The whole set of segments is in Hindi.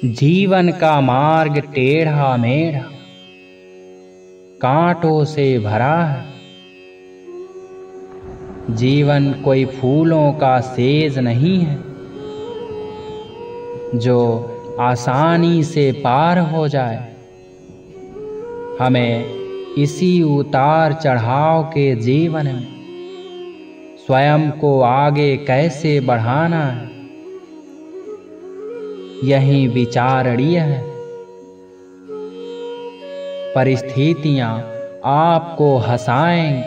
जीवन का मार्ग टेढ़ा मेढ़ा कांटों से भरा है। जीवन कोई फूलों का सेज नहीं है जो आसानी से पार हो जाए। हमें इसी उतार चढ़ाव के जीवन में स्वयं को आगे कैसे बढ़ाना है, यही विचारणीय है। परिस्थितियां आपको हंसाएंगी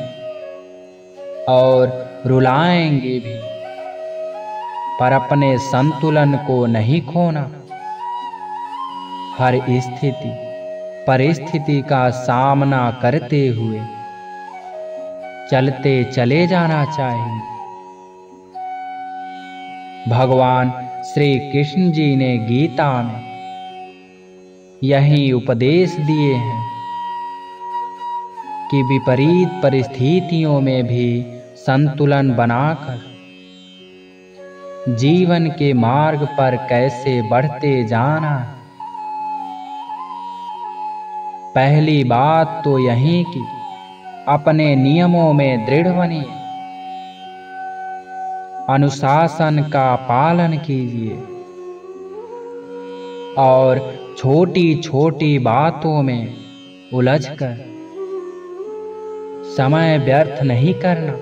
और रुलाएंगे भी, पर अपने संतुलन को नहीं खोना। हर स्थिति परिस्थिति का सामना करते हुए चलते चले जाना चाहिए। भगवान श्री कृष्ण जी ने गीता में यही उपदेश दिए हैं कि विपरीत परिस्थितियों में भी संतुलन बनाकर जीवन के मार्ग पर कैसे बढ़ते जाना है। पहली बात तो यही कि अपने नियमों में दृढ़ बनिए, अनुशासन का पालन कीजिए और छोटी छोटी बातों में उलझकर समय व्यर्थ नहीं करना।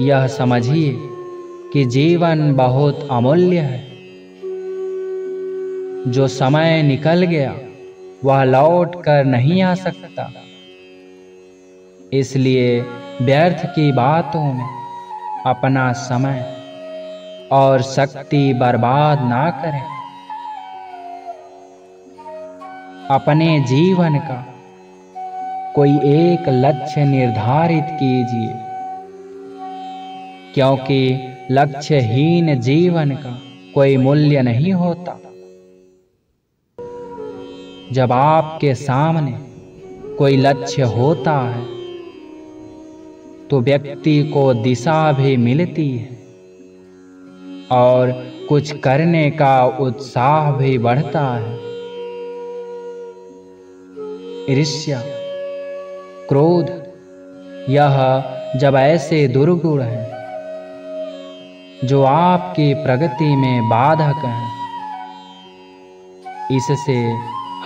यह समझिए कि जीवन बहुत अमूल्य है। जो समय निकल गया वह लौट कर नहीं आ सकता, इसलिए व्यर्थ की बातों में अपना समय और शक्ति बर्बाद ना करें। अपने जीवन का कोई एक लक्ष्य निर्धारित कीजिए, क्योंकि लक्ष्यहीन जीवन का कोई मूल्य नहीं होता। जब आपके सामने कोई लक्ष्य होता है तो व्यक्ति को दिशा भी मिलती है और कुछ करने का उत्साह भी बढ़ता है। ईर्ष्या, क्रोध, यह जब ऐसे दुर्गुण हैं जो आपकी प्रगति में बाधक हैं, इससे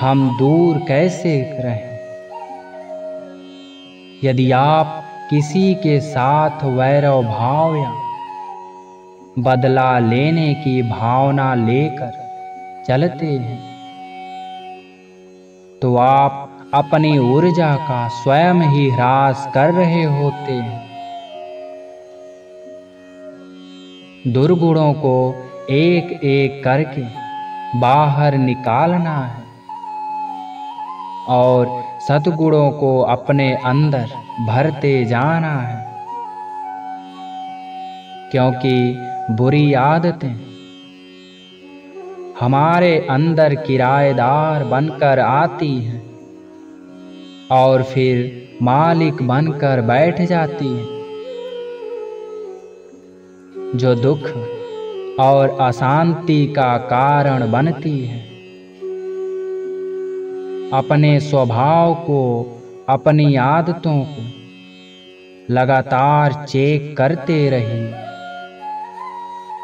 हम दूर कैसे रहें। यदि आप किसी के साथ वैरव भाव या बदला लेने की भावना लेकर चलते हैं तो आप अपनी ऊर्जा का स्वयं ही ह्रास कर रहे होते हैं। दुर्गुणों को एक एक करके बाहर निकालना है और सद्गुणों को अपने अंदर भरते जाना है, क्योंकि बुरी आदतें हमारे अंदर किराएदार बनकर आती हैं और फिर मालिक बनकर बैठ जाती हैं, जो दुख और अशांति का कारण बनती है। अपने स्वभाव को, अपनी आदतों को लगातार चेक करते रहिए।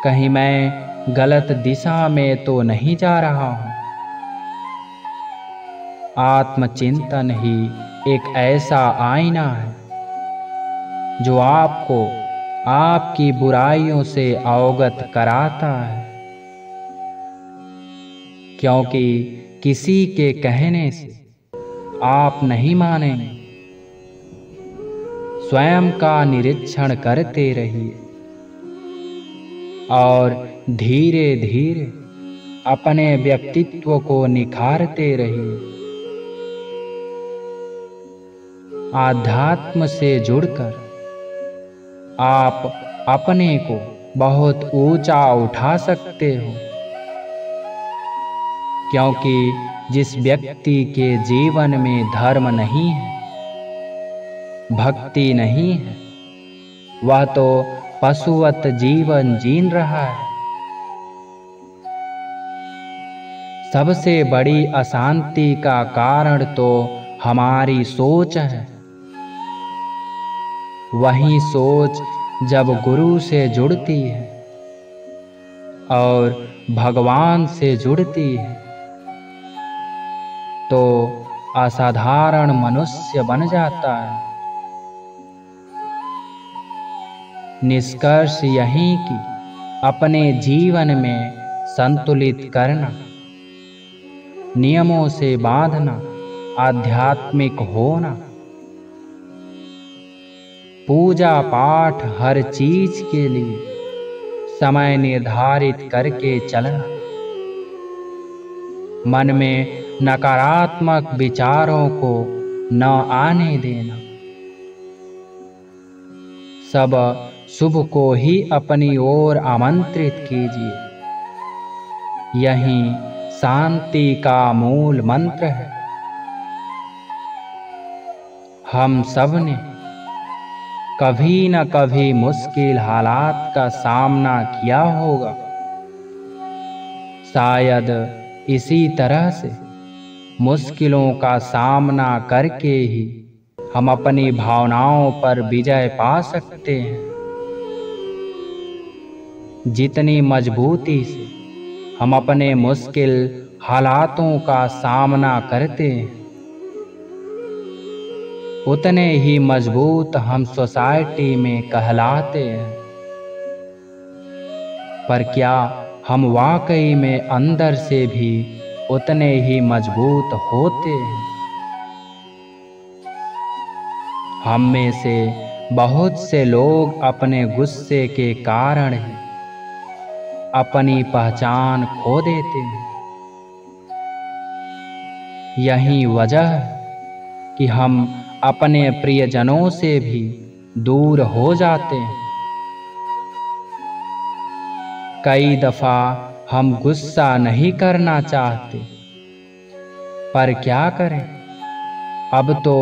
कहीं मैं गलत दिशा में तो नहीं जा रहा हूँ। आत्मचिंतन ही एक ऐसा आईना है जो आपको आपकी बुराइयों से अवगत कराता है, क्योंकि किसी के कहने से आप नहीं मानेंगे। स्वयं का निरीक्षण करते रहिए और धीरे धीरे अपने व्यक्तित्व को निखारते रहिए। आध्यात्म से जुड़कर आप अपने को बहुत ऊंचा उठा सकते हो, क्योंकि जिस व्यक्ति के जीवन में धर्म नहीं है, भक्ति नहीं है, वह तो पशुवत जीवन जीन रहा है। सबसे बड़ी अशांति का कारण तो हमारी सोच है। वही सोच जब गुरु से जुड़ती है और भगवान से जुड़ती है तो असाधारण मनुष्य बन जाता है। निष्कर्ष यही कि अपने जीवन में संतुलित करना, नियमों से बांधना, आध्यात्मिक होना, पूजा पाठ हर चीज के लिए समय निर्धारित करके चलना, मन में नकारात्मक विचारों को न आने देना, सब शुभ को ही अपनी ओर आमंत्रित कीजिए। यही शांति का मूल मंत्र है। हम सब ने कभी न कभी मुश्किल हालात का सामना किया होगा। शायद इसी तरह से मुश्किलों का सामना करके ही हम अपनी भावनाओं पर विजय पा सकते हैं। जितनी मजबूती से हम अपने मुश्किल हालातों का सामना करते हैं, उतने ही मजबूत हम सोसाइटी में कहलाते हैं। पर क्या हम वाकई में अंदर से भी उतने ही मजबूत होते हैं? हम में से बहुत से लोग अपने गुस्से के कारण ही अपनी पहचान खो देते हैं। यही वजह है कि हम अपने प्रियजनों से भी दूर हो जाते हैं। कई दफा हम गुस्सा नहीं करना चाहते, पर क्या करें, अब तो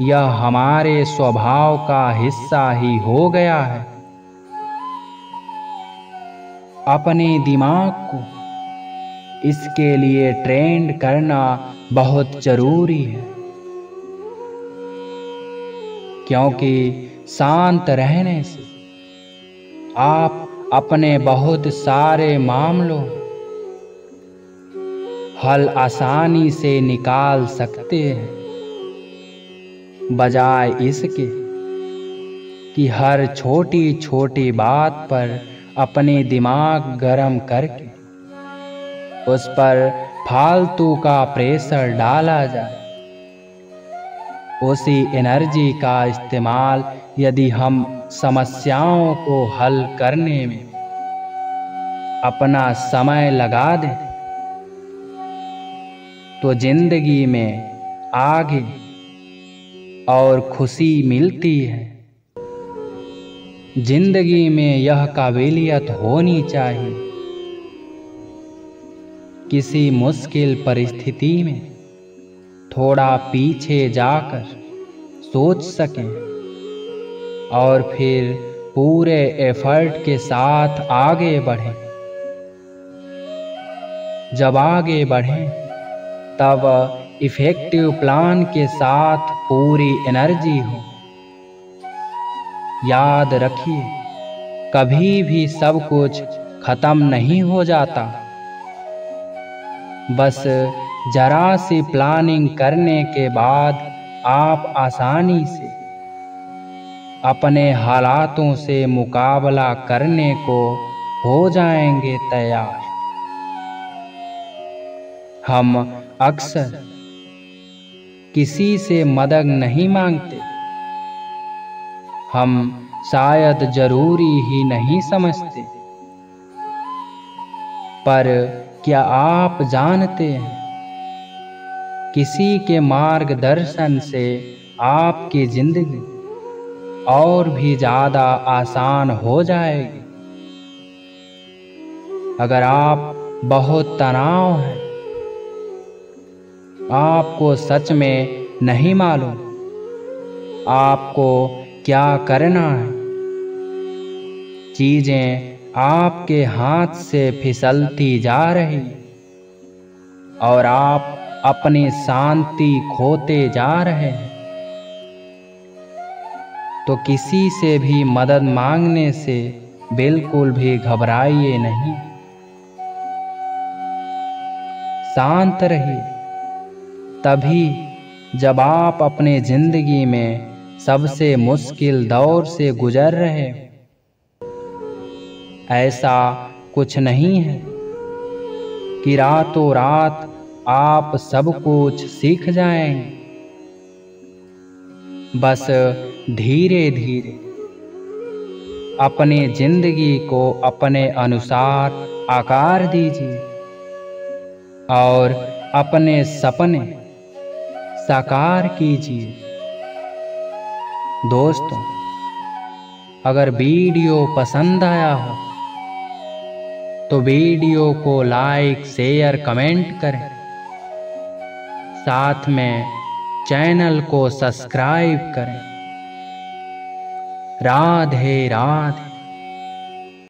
यह हमारे स्वभाव का हिस्सा ही हो गया है। अपने दिमाग को इसके लिए ट्रेंड करना बहुत जरूरी है, क्योंकि शांत रहने से आप अपने बहुत सारे मामलों हल आसानी से निकाल सकते हैं, बजाय इसके कि हर छोटी छोटी बात पर अपने दिमाग गरम करके उस पर फालतू का प्रेशर डाला जाए। उसी एनर्जी का इस्तेमाल यदि हम समस्याओं को हल करने में अपना समय लगा दें तो जिंदगी में आगे और खुशी मिलती है। जिंदगी में यह काबिलियत होनी चाहिए किसी मुश्किल परिस्थिति में थोड़ा पीछे जाकर सोच सकें और फिर पूरे एफर्ट के साथ आगे बढ़ें। जब आगे बढ़ें तब इफेक्टिव प्लान के साथ पूरी एनर्जी हो। याद रखिए, कभी भी सब कुछ खत्म नहीं हो जाता। बस जरा सी प्लानिंग करने के बाद आप आसानी से अपने हालातों से मुकाबला करने को हो जाएंगे तैयार। हम अक्सर किसी से मदद नहीं मांगते, हम शायद जरूरी ही नहीं समझते। पर क्या आप जानते हैं, किसी के मार्गदर्शन से आपकी जिंदगी और भी ज़्यादा आसान हो जाएगी। अगर आप बहुत तनाव है, आपको सच में नहीं मालूम आपको क्या करना है, चीजें आपके हाथ से फिसलती जा रही, और आप अपनी शांति खोते जा रहे हैं, तो किसी से भी मदद मांगने से बिल्कुल भी घबराइए नहीं। शांत रहिए। तभी जब आप अपने जिंदगी में सबसे मुश्किल दौर से गुजर रहे हो, ऐसा कुछ नहीं है कि रातों रात आप सब कुछ सीख जाएंगे। बस धीरे धीरे अपनी जिंदगी को अपने अनुसार आकार दीजिए और अपने सपने साकार कीजिए। दोस्तों, अगर वीडियो पसंद आया हो तो वीडियो को लाइक, शेयर, कमेंट करें। साथ में चैनल को सब्सक्राइब करें। राधे राधे।